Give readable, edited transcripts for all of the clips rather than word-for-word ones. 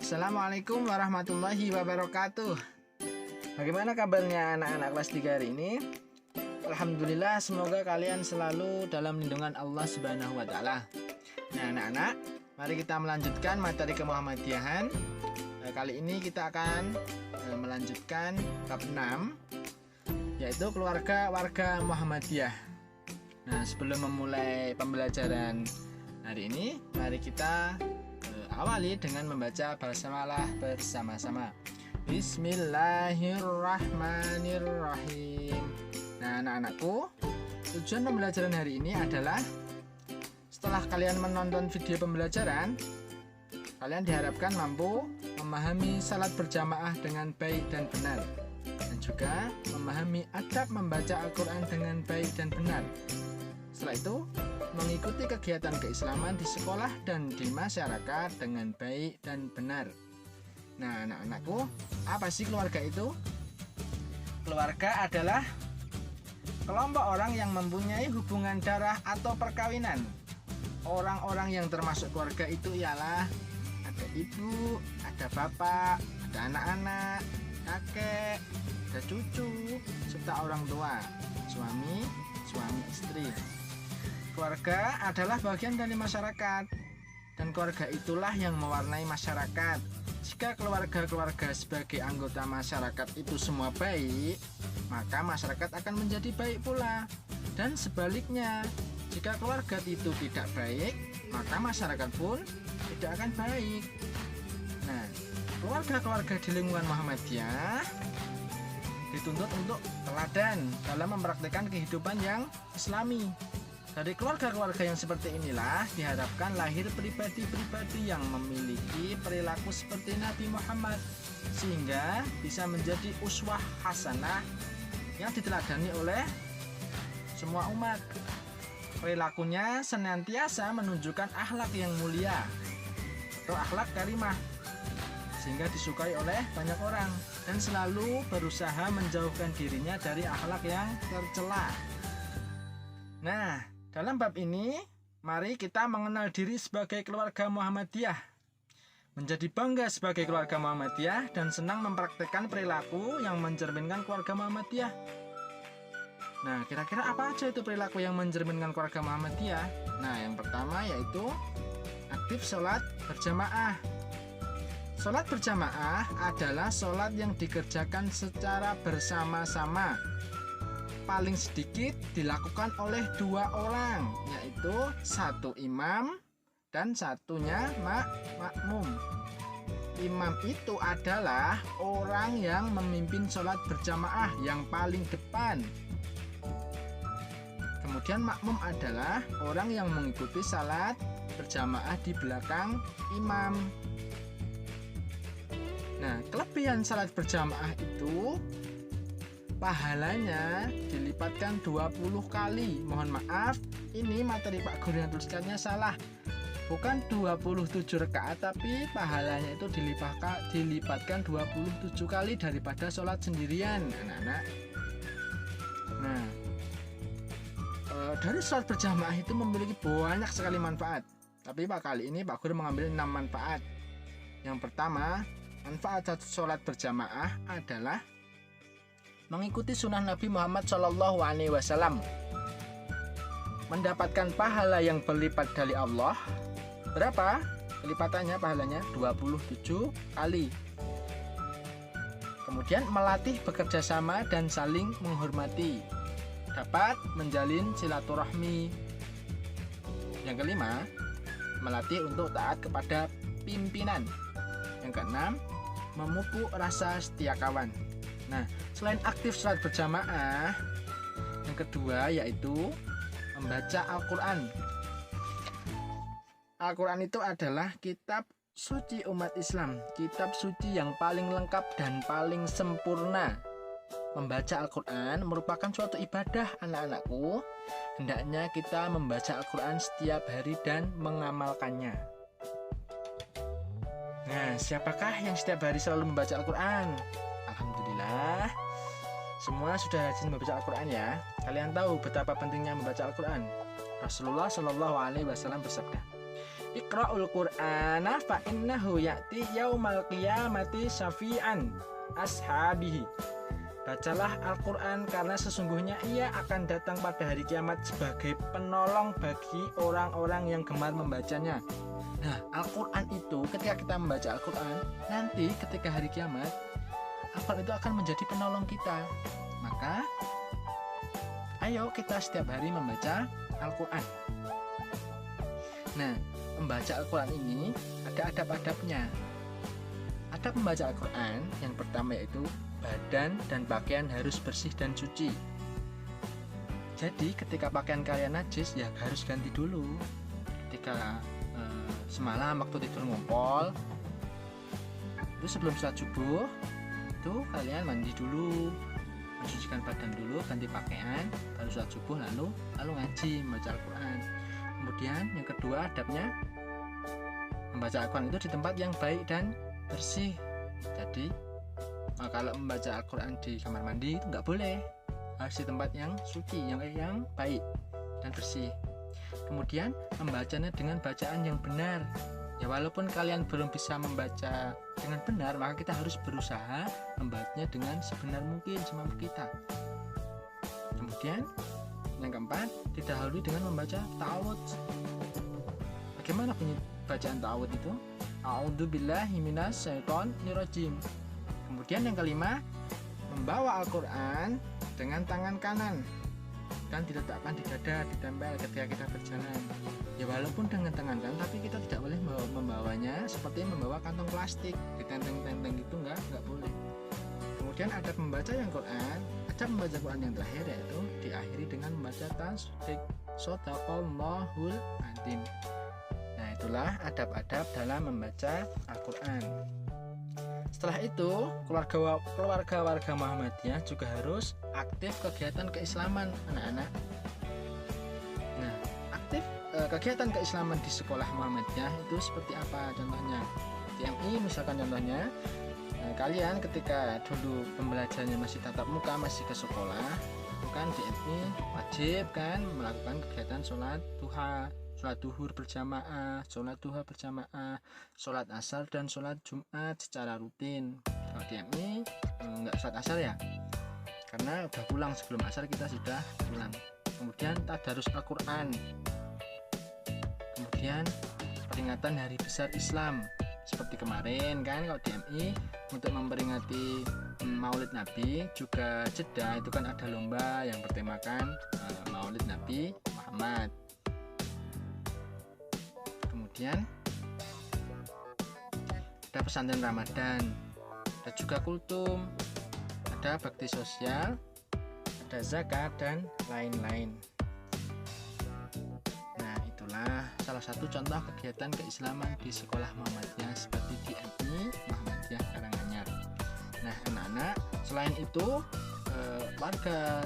Assalamualaikum warahmatullahi wabarakatuh. Bagaimana kabarnya anak-anak kelas 3 hari ini? Alhamdulillah, semoga kalian selalu dalam lindungan Allah Subhanahu wa taala. Nah, anak-anak, mari kita melanjutkan materi kemuhammadiyahan. Kali ini kita akan melanjutkan bab 6, yaitu keluarga warga Muhammadiyah. Nah, sebelum memulai pembelajaran hari ini, mari kita awali dengan membaca bersama-sama. Bismillahirrahmanirrahim. Nah, anak-anakku, tujuan pembelajaran hari ini adalah setelah kalian menonton video pembelajaran, kalian diharapkan mampu memahami salat berjamaah dengan baik dan benar, dan juga memahami adab membaca Al-Quran dengan baik dan benar. Setelah itu, mengikuti kegiatan keislaman di sekolah dan di masyarakat dengan baik dan benar. Nah, anak-anakku, apa sih keluarga itu? Keluarga adalah kelompok orang yang mempunyai hubungan darah atau perkawinan. Orang-orang yang termasuk keluarga itu ialah ada ibu, ada bapak, ada anak-anak, kakek, ada cucu, serta orang tua, suami istri. Keluarga adalah bagian dari masyarakat, dan keluarga itulah yang mewarnai masyarakat. Jika keluarga-keluarga sebagai anggota masyarakat itu semua baik, maka masyarakat akan menjadi baik pula. Dan sebaliknya, jika keluarga itu tidak baik, maka masyarakat pun tidak akan baik. Nah, keluarga-keluarga di lingkungan Muhammadiyah dituntut untuk teladan dalam mempraktikkan kehidupan yang islami. Dari keluarga-keluarga yang seperti inilah diharapkan lahir pribadi-pribadi yang memiliki perilaku seperti Nabi Muhammad, sehingga bisa menjadi uswah hasanah yang diteladani oleh semua umat. Perilakunya senantiasa menunjukkan akhlak yang mulia atau akhlak karimah, sehingga disukai oleh banyak orang, dan selalu berusaha menjauhkan dirinya dari akhlak yang tercela. Nah, dalam bab ini, mari kita mengenal diri sebagai keluarga Muhammadiyah, menjadi bangga sebagai keluarga Muhammadiyah, dan senang mempraktikkan perilaku yang mencerminkan keluarga Muhammadiyah. Nah, kira-kira apa aja itu perilaku yang mencerminkan keluarga Muhammadiyah? Nah, yang pertama yaitu aktif sholat berjamaah. Sholat berjamaah adalah sholat yang dikerjakan secara bersama-sama. Paling sedikit dilakukan oleh 2 orang, yaitu satu imam dan satunya makmum. Imam itu adalah orang yang memimpin sholat berjamaah yang paling depan. Kemudian makmum adalah orang yang mengikuti sholat berjamaah di belakang imam. Nah, kelebihan sholat berjamaah itu pahalanya dilipatkan 20 kali. Mohon maaf, ini materi Pak Guru yang tuliskannya salah. Bukan 27 rakaat, tapi pahalanya itu dilipatkan 27 kali daripada sholat sendirian, anak-anak. Nah, dari sholat berjamaah itu memiliki banyak sekali manfaat. Tapi kali ini Pak Guru mengambil 6 manfaat. Yang pertama, manfaat sholat berjamaah adalah mengikuti sunnah Nabi Muhammad SAW, mendapatkan pahala yang berlipat dari Allah. Berapa kelipatannya pahalanya? 27 kali. Kemudian melatih bekerja sama dan saling menghormati, dapat menjalin silaturahmi. Yang kelima, melatih untuk taat kepada pimpinan. Yang keenam, memupuk rasa setia kawan. Nah, selain aktif sholat berjamaah, yang kedua yaitu membaca Al-Quran. Al-Quran itu adalah kitab suci umat Islam, kitab suci yang paling lengkap dan paling sempurna. Membaca Al-Quran merupakan suatu ibadah, anak-anakku. Hendaknya kita membaca Al-Quran setiap hari dan mengamalkannya. Nah, siapakah yang setiap hari selalu membaca Al-Quran? Alhamdulillah, semua sudah rajin membaca Al-Quran ya. Kalian tahu betapa pentingnya membaca Al-Quran. Rasulullah Shallallahu Alaihi Wasallam bersabda, Iqra'ul Qur'ana fa innahu ya'ti yaumal qiyamati syafi'an ashabihi. Bacalah Al-Quran karena sesungguhnya ia akan datang pada hari kiamat sebagai penolong bagi orang-orang yang gemar membacanya. Nah, Al-Quran itu ketika kita membaca Al-Quran, nanti ketika hari kiamat, Al-Quran itu akan menjadi penolong kita. Maka, ayo kita setiap hari membaca Al-Quran. Nah, membaca Al-Quran ini ada adab-adabnya. Adab membaca Al-Quran yang pertama yaitu badan dan pakaian harus bersih dan suci. Jadi ketika pakaian kalian najis ya harus ganti dulu. Ketika semalam waktu tidur ngompol, itu sebelum sholat subuh itu kalian mandi dulu, mensucikan badan dulu, ganti pakaian, baru sholat subuh lalu ngaji membaca Al-Quran. Kemudian yang kedua adabnya membaca Al-Quran itu di tempat yang baik dan bersih. Jadi kalau membaca Al-Quran di kamar mandi itu nggak boleh, harus di tempat yang suci, yang baik dan bersih. Kemudian membacanya dengan bacaan yang benar. Ya walaupun kalian belum bisa membaca dengan benar, maka kita harus berusaha membacanya dengan sebenar mungkin semampu kita. Kemudian yang keempat, didahului dengan membaca ta'awudz. Bagaimana bunyi bacaan ta'awudz itu? A'udzubillahi minasyaitonirrajim. Kemudian yang kelima, membawa Al-Quran dengan tangan kanan dan diletakkan di dada, ditempel ketika kita berjalan. Ya walaupun dengan tangan kanan, tapi kita tidak boleh membawanya seperti membawa kantong plastik, ditenteng-tenteng gitu, nggak boleh. Kemudian ada membaca yang Quran, ada membaca Quran yang terakhir yaitu diakhiri dengan membaca tasbih Shadaqallahul Adzim. Nah itulah adab-adab dalam membaca Al-Quran. Setelah itu, keluarga warga Muhammadiyah juga harus aktif kegiatan keislaman anak-anak. Nah, aktif kegiatan keislaman di sekolah Muhammadiyah itu seperti apa contohnya? TMI misalkan contohnya, kalian ketika dulu pembelajarannya masih tatap muka, masih ke sekolah, itu kan TMI wajib kan melakukan kegiatan sholat duha, sholat duhur berjamaah, sholat duha berjamaah, sholat asar dan sholat Jumat secara rutin. Kalau DMI nggak sholat asar ya, karena udah pulang sebelum asar kita sudah pulang. Kemudian tadarus Al-Quran. Kemudian peringatan hari besar Islam seperti kemarin kan, kalau DMI untuk memperingati Maulid Nabi juga jeda itu kan ada lomba yang bertemakan Maulid Nabi Muhammad. Kemudian ada pesantren Ramadan, ada juga kultum, ada bakti sosial, ada zakat dan lain-lain. Nah itulah salah satu contoh kegiatan keislaman di sekolah Muhammadiyah seperti DMI Muhammadiyah Karanganyar. Nah anak-anak, selain itu warga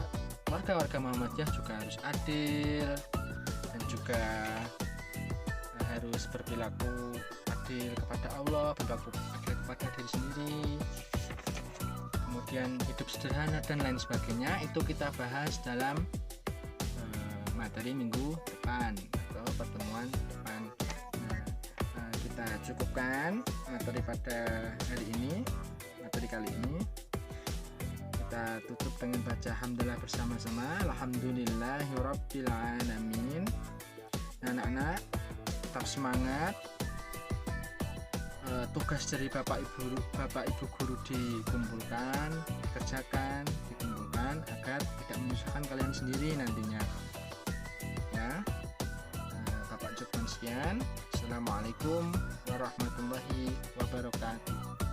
Muhammadiyah juga harus adil dan juga harus berperilaku adil kepada Allah, berperilaku adil kepada diri sendiri, kemudian hidup sederhana dan lain sebagainya. Itu kita bahas dalam materi minggu depan atau pertemuan depan. Nah, kita cukupkan materi pada hari ini, materi kali ini. Kita tutup dengan baca hamdalah bersama-sama. Alhamdulillahirabbil alamin. Nah, anak-anak tetap semangat. Tugas dari Bapak Ibu guru dikumpulkan, dikerjakan, dikumpulkan agar tidak menyusahkan kalian sendiri nantinya. Ya, Bapak ucapkan sekian. Assalamualaikum warahmatullahi wabarakatuh.